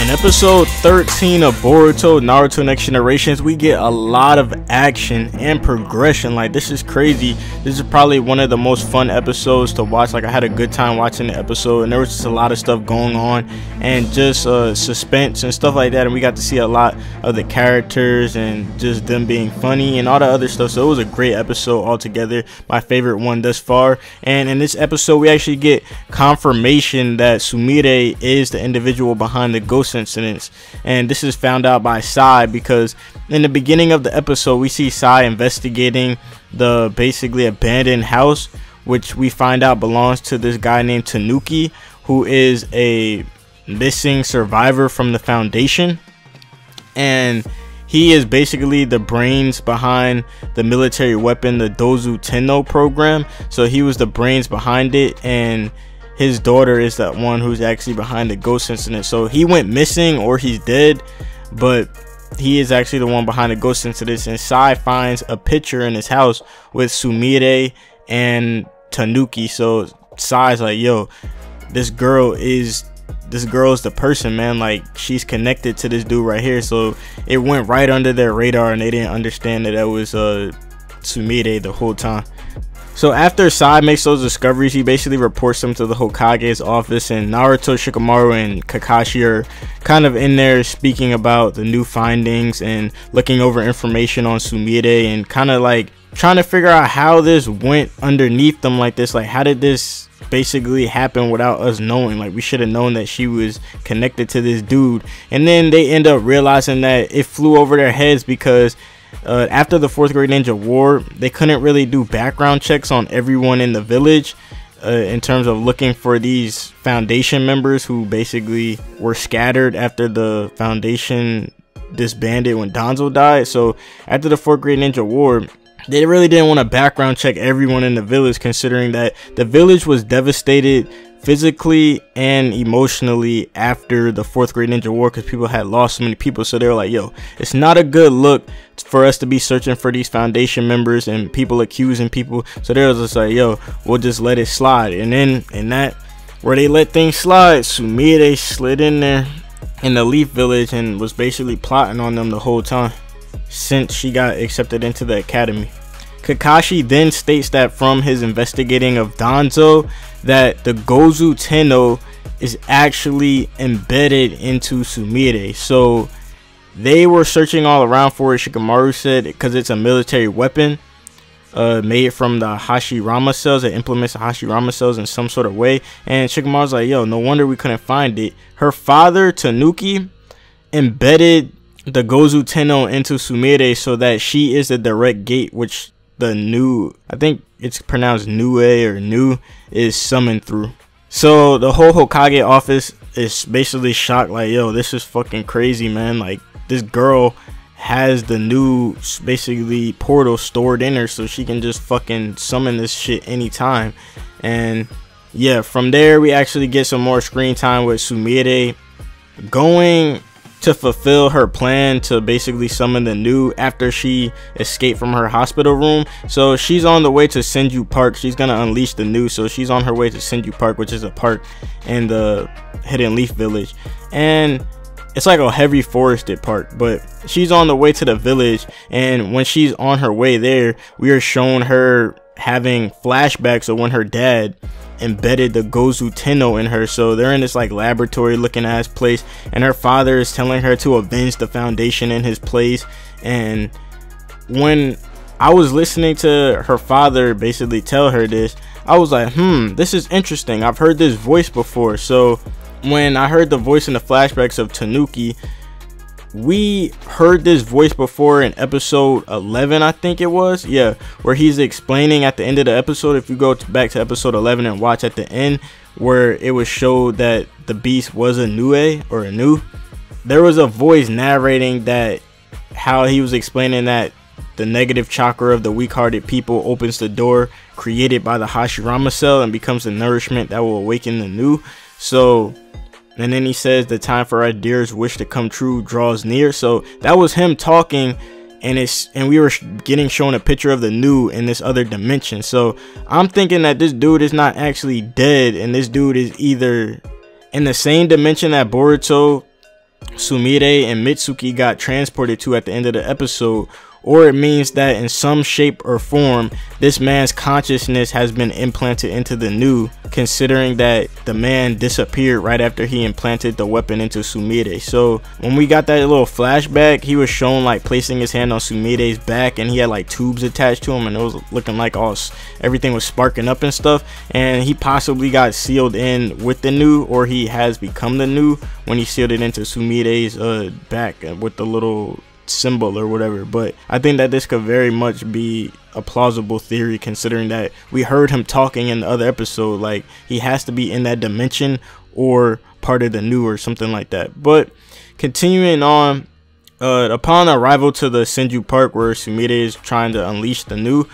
In episode 13 of Boruto Naruto Next Generations, we get a lot of action and progression. Like, this is crazy. This is probably one of the most fun episodes to watch. Like, I had a good time watching the episode, and there was just a lot of stuff going on and just suspense and stuff like that. And we got to see a lot of the characters and just them being funny and all the other stuff. So it was a great episode altogether, my favorite one thus far. And in this episode, we actually get confirmation that Sumire is the individual behind the ghost incidents, and this is found out by Sai, because in the beginning of the episode we see Sai investigating the basically abandoned house, which we find out belongs to this guy named Tanuki, who is a missing survivor from the Foundation, and he is basically the brains behind the military weapon, the Gozu Tennou program. So he was the brains behind it, and his daughter is that one who's actually behind the ghost incident. So he went missing, or he's dead, but he is actually the one behind the ghost incident. And Sai finds a picture in his house with Sumire and Tanuki. So Sai's like, yo, this girl is the person, man. Like, she's connected to this dude right here. So it went right under their radar, and they didn't understand that that was Sumire the whole time. So after Sai makes those discoveries, he basically reports them to the Hokage's office, and Naruto, Shikamaru, and Kakashi are kind of in there speaking about the new findings and looking over information on Sumire, and kind of like trying to figure out how this went underneath them like this. Like, how did this basically happen without us knowing? Like, we should have known that she was connected to this dude. And then they end up realizing that it flew over their heads because after the 4th grade ninja war, they couldn't really do background checks on everyone in the village in terms of looking for these Foundation members who basically were scattered after the Foundation disbanded when Danzo died. So after the 4th grade ninja war, they really didn't want to background check everyone in the village, considering that the village was devastated physically and emotionally after the 4th grade ninja war, because people had lost so many people. So they were like, yo, it's not a good look for us to be searching for these Foundation members and people accusing people. So they was just like, yo, we'll just let it slide. And then in that, where they let things slide, Sumire slid in there in the Leaf Village and was basically plotting on them the whole time since she got accepted into the academy. Kakashi then states that from his investigating of Danzo, that the Gozu Tennou is actually embedded into Sumire. So they were searching all around for it, Shikamaru said, because it's a military weapon made from the Hashirama Cells. It implements the Hashirama Cells in some sort of way. And Shikamaru's like, yo, no wonder we couldn't find it. Her father, Tanuki, embedded the Gozu Tennou into Sumire so that she is the direct gate which the Nue, I think it's pronounced Nue or Nue, is summoned through. So the whole Hokage office is basically shocked, like, yo, this is fucking crazy, man. Like, this girl has the Nue basically portal stored in her, so she can just fucking summon this shit anytime. And yeah, from there we actually get some more screen time with Sumire going to fulfill her plan to basically summon the Nue after she escaped from her hospital room. So she's on the way to Senju Park. She's gonna unleash the Nue, so she's on her way to Senju Park, which is a park in the Hidden Leaf Village, and it's like a heavy forested park. But she's on the way to the village, and when she's on her way there, we are shown her having flashbacks of when her dad embedded the Gozu Tennou in her. So they're in this like laboratory looking ass place, and her father is telling her to avenge the Foundation in his place. And when I was listening to her father basically tell her this, I was like, this is interesting. I've heard this voice before. So when I heard the voice in the flashbacks of Tanuki, we heard this voice before in episode 11, I think it was, yeah, where he's explaining at the end of the episode. If you go back to episode 11 and watch at the end, where it was showed that the beast was a Nue or a Nue, there was a voice narrating that, how he was explaining that the negative chakra of the weak-hearted people opens the door created by the Hashirama Cell and becomes the nourishment that will awaken the Nue. So, and then he says the time for our dearest wish to come true draws near. So that was him talking, and we were getting shown a picture of the Nue in this other dimension. So I'm thinking that this dude is not actually dead, and this dude is either in the same dimension that Boruto Sumire and Mitsuki got transported to at the end of the episode, or it means that in some shape or form this man's consciousness has been implanted into the Nue, considering that the man disappeared right after he implanted the weapon into Sumire. So when we got that little flashback, he was shown like placing his hand on Sumire's back, and he had like tubes attached to him, and it was looking like everything was sparking up and stuff, and he possibly got sealed in with the Nue, or he has become the Nue when he sealed it into Sumire's back with the little symbol or whatever. But I think that this could very much be a plausible theory, considering that we heard him talking in the other episode. Like, he has to be in that dimension or part of the Nue or something like that. But continuing on, upon arrival to the Senju Park where Sumire is trying to unleash the Nue,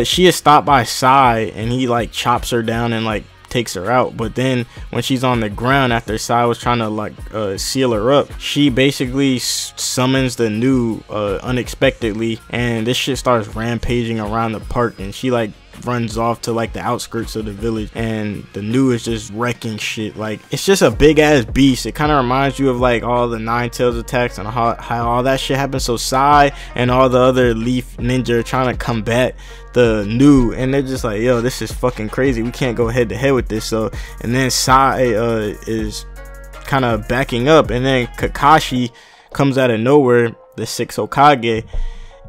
she is stopped by Sai, and he like chops her down and like takes her out. But then when she's on the ground, after Sai was trying to like seal her up, she basically summons the Nue unexpectedly, and this shit starts rampaging around the park, and she like runs off to like the outskirts of the village, and the Nue is just wrecking shit. Like, it's just a big ass beast. It kind of reminds you of like all the Nine Tails attacks and how all that shit happened. So Sai and all the other Leaf Ninja are trying to combat the Nue, and they're just like, yo, this is fucking crazy, we can't go head to head with this. So, and then Sai is kind of backing up, and then Kakashi comes out of nowhere, the 6th Hokage,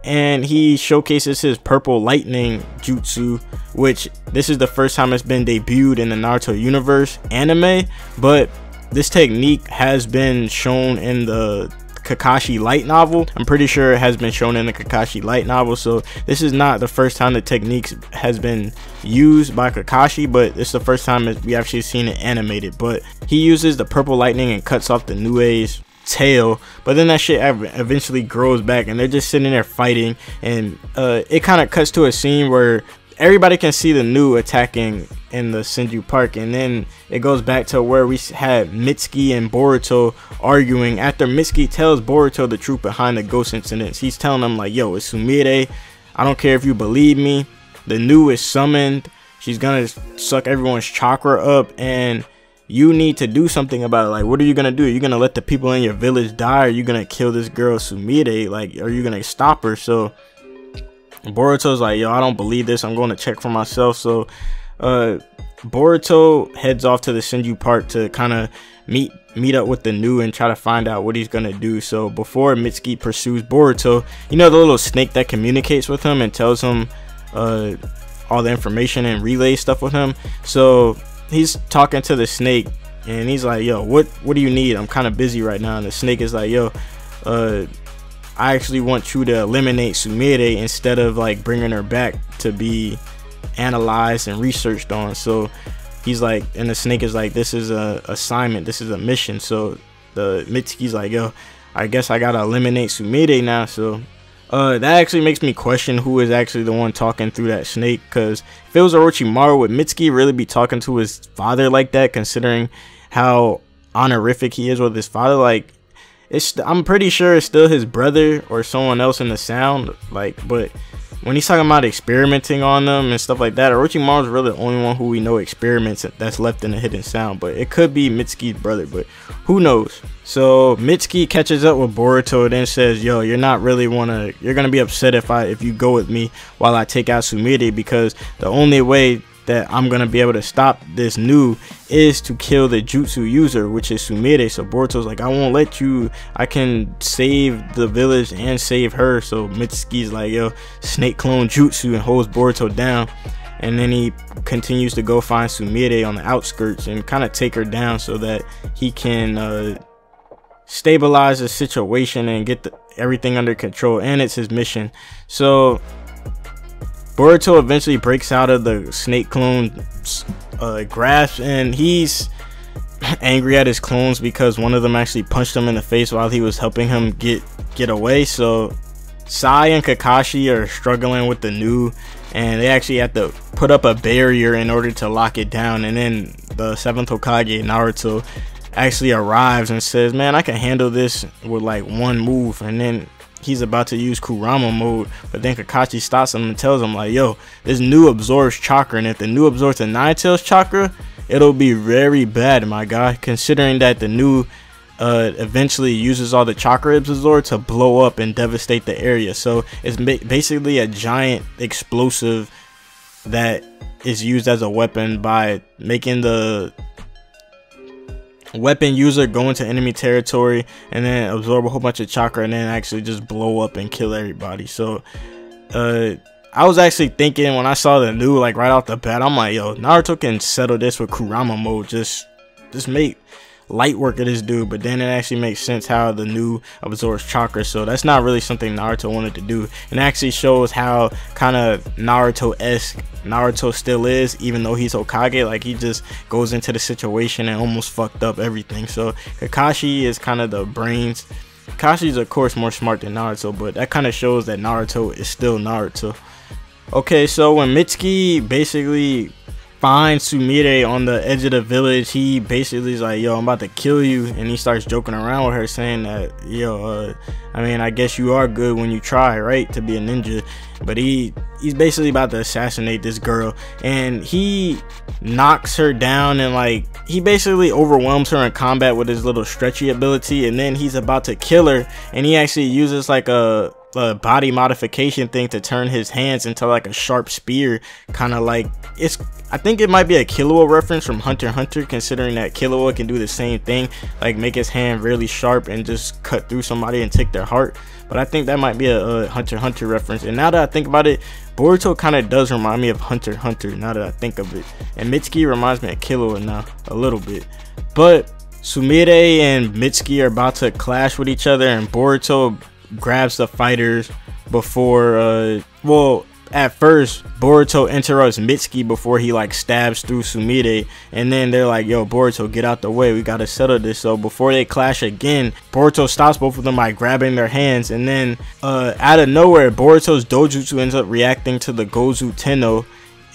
and he showcases his purple lightning jutsu, which this is the first time it's been debuted in the Naruto universe anime, but this technique has been shown in the Kakashi light novel. I'm pretty sure it has been shown in the Kakashi light novel, so this is not the first time the techniques has been used by Kakashi, but it's the first time we actually seen it animated. But he uses the purple lightning and cuts off the Nue's tail, but then that shit eventually grows back, and they're just sitting there fighting, and it kind of cuts to a scene where everybody can see the Nue attacking in the Senju Park, and then it goes back to where we had Mitsuki and Boruto arguing after Mitsuki tells Boruto the truth behind the ghost incidents. He's telling him like, yo, it's Sumire, I don't care if you believe me, the Nue is summoned, she's gonna suck everyone's chakra up, and you need to do something about it. Like, what are you gonna do? Are you gonna let the people in your village die? Are you gonna kill this girl Sumire? Like, are you gonna stop her? So Boruto's like, yo, I don't believe this, I'm going to check for myself. So Boruto heads off to the Senju Park to kind of meet up with the Nue and try to find out what he's gonna do. So before Mitsuki pursues Boruto, you know, the little snake that communicates with him and tells him all the information and relays stuff with him. So he's talking to the snake, and he's like, yo, what do you need? I'm kind of busy right now. And the snake is like, yo, I actually want you to eliminate Sumire instead of like bringing her back to be analyzed and researched on. So he's like, and the snake is like, this is a assignment, this is a mission. So the Mitsuki's like, yo, I guess I gotta eliminate Sumire now. So that actually makes me question who is actually the one talking through that snake, because if it was Orochimaru, would Mitsuki really be talking to his father like that, considering how honorific he is with his father? Like, I'm pretty sure it's still his brother or someone else in the sound, like, but when he's talking about experimenting on them and stuff like that, Orochimaru's really the only one who we know experiments that's left in the hidden sound. But it could be Mitsuki's brother, but who knows? So Mitsuki catches up with Boruto and then says, yo, you're gonna be upset if you go with me while I take out Sumire, because the only way that I'm gonna be able to stop this Nue is to kill the jutsu user, which is Sumire. So Boruto's like, I won't let you, I can save the village and save her. So Mitsuki's like, yo, snake clone jutsu, and holds Boruto down, and then he continues to go find Sumire on the outskirts and kind of take her down so that he can stabilize the situation and get everything under control, and it's his mission. So Boruto eventually breaks out of the snake clone grasp, and he's angry at his clones because one of them actually punched him in the face while he was helping him get away. So Sai and Kakashi are struggling with the Nue, and they actually have to put up a barrier in order to lock it down. And then the 7th Hokage, Naruto, actually arrives and says, man, I can handle this with like one move. And then he's about to use Kurama mode, but then Kakashi stops him and tells him like, yo, this Nue absorbs chakra, and if the Nue absorbs the Nine Tails chakra, it'll be very bad, my guy, considering that the Nue eventually uses all the chakra absorber to blow up and devastate the area. So it's basically a giant explosive that is used as a weapon by making the weapon user go into enemy territory and then absorb a whole bunch of chakra and then actually just blow up and kill everybody. So I was actually thinking when I saw the new, like right off the bat, I'm like, yo, Naruto can settle this with Kurama mode, just make light work of this dude. But then it actually makes sense how the new absorbs chakra, so that's not really something Naruto wanted to do, and it actually shows how kind of Naruto-esque Naruto still is, even though he's Hokage. Like, he just goes into the situation and almost fucked up everything. So Kakashi is kind of the brains. Kakashi's of course more smart than Naruto, but that kind of shows that Naruto is still Naruto. Okay, so when Mitsuki basically finds Sumire on the edge of the village, he basically is like, yo, I'm about to kill you, and he starts joking around with her, saying that, yo, I mean, I guess you are good when you try, right, to be a ninja. But he's basically about to assassinate this girl, and he knocks her down, and like, he basically overwhelms her in combat with his little stretchy ability, and then he's about to kill her, and he actually uses like a body modification thing to turn his hands into like a sharp spear, kind of like, I think it might be a Killua reference from Hunter x Hunter, considering that Killua can do the same thing, like make his hand really sharp and just cut through somebody and take their heart. But I think that might be a Hunter x Hunter reference, and now that I think about it, Boruto kind of does remind me of Hunter x Hunter now that I think of it, and Mitsuki reminds me of Killua now a little bit. But Sumire and Mitsuki are about to clash with each other, and Boruto grabs the fighters before well, at first Boruto interrupts Mitsuki before he like stabs through Sumire, and then they're like, yo, Boruto, get out the way, we gotta settle this. So before they clash again, Boruto stops both of them by grabbing their hands, and then out of nowhere, Boruto's Dojutsu ends up reacting to the Gozu Tennou,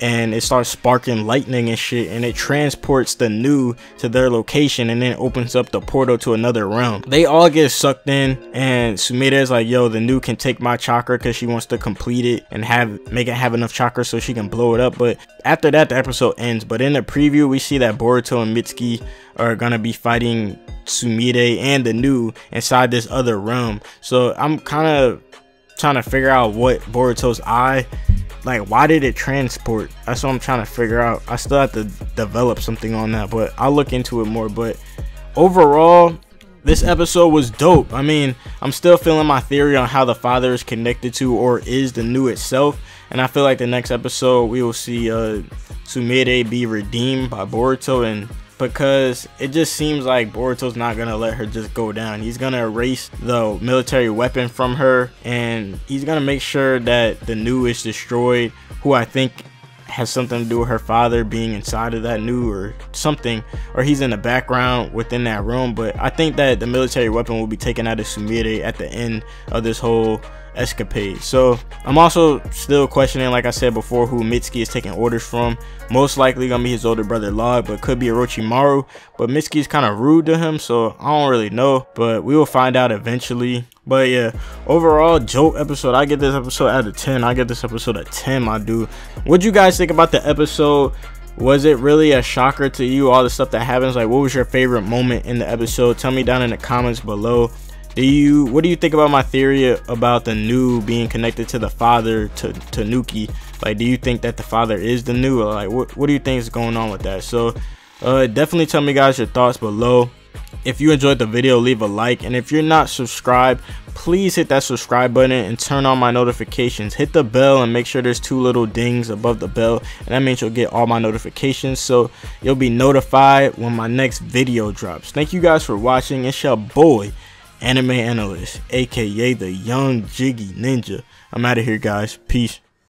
and it starts sparking lightning and shit, and it transports the Nue to their location and then opens up the portal to another realm. They all get sucked in, and Sumire is like, yo, the Nue can take my chakra, because she wants to complete it and make it have enough chakra so she can blow it up. But after that, the episode ends. But in the preview, we see that Boruto and Mitsuki are gonna be fighting Sumire and the Nue inside this other realm. So I'm kind of trying to figure out what Boruto's eye, like, why did it transport? That's what I'm trying to figure out. I still have to develop something on that, but I'll look into it more. But overall, this episode was dope. I mean, I'm still feeling my theory on how the father is connected to or is the Nue itself, and I feel like the next episode we will see Sumire be redeemed by Boruto, and because it just seems like Boruto's not gonna let her just go down. He's gonna erase the military weapon from her, and he's gonna make sure that the Nue is destroyed, who I think has something to do with her father being inside of that Nue or something, or he's in the background within that room. But I think that the military weapon will be taken out of Sumire at the end of this whole escapade. So I'm also still questioning, like I said before, who Mitsuki is taking orders from. Most likely gonna be his older brother Log, but could be Orochimaru. But Mitsuki is kind of rude to him, so I don't really know, but we will find out eventually. But yeah, overall, dope episode. I give this episode out of 10. I give this episode a 10, my dude. What'd you guys think about the episode? Was it really a shocker to you, all the stuff that happens? Like, what was your favorite moment in the episode? Tell me down in the comments below. What do you think about my theory about the Nue being connected to the father, to Tanuki? Like, do you think that the father is the Nue, or like what do you think is going on with that? So definitely tell me guys your thoughts below. If you enjoyed the video, leave a like, and if you're not subscribed, please hit that subscribe button and turn on my notifications. Hit the bell and make sure there's 2 little dings above the bell, and that means you'll get all my notifications, so you'll be notified when my next video drops. Thank you guys for watching. It's your boy AnimeAnalyst, aka the young jiggy ninja. I'm out of here, guys. Peace.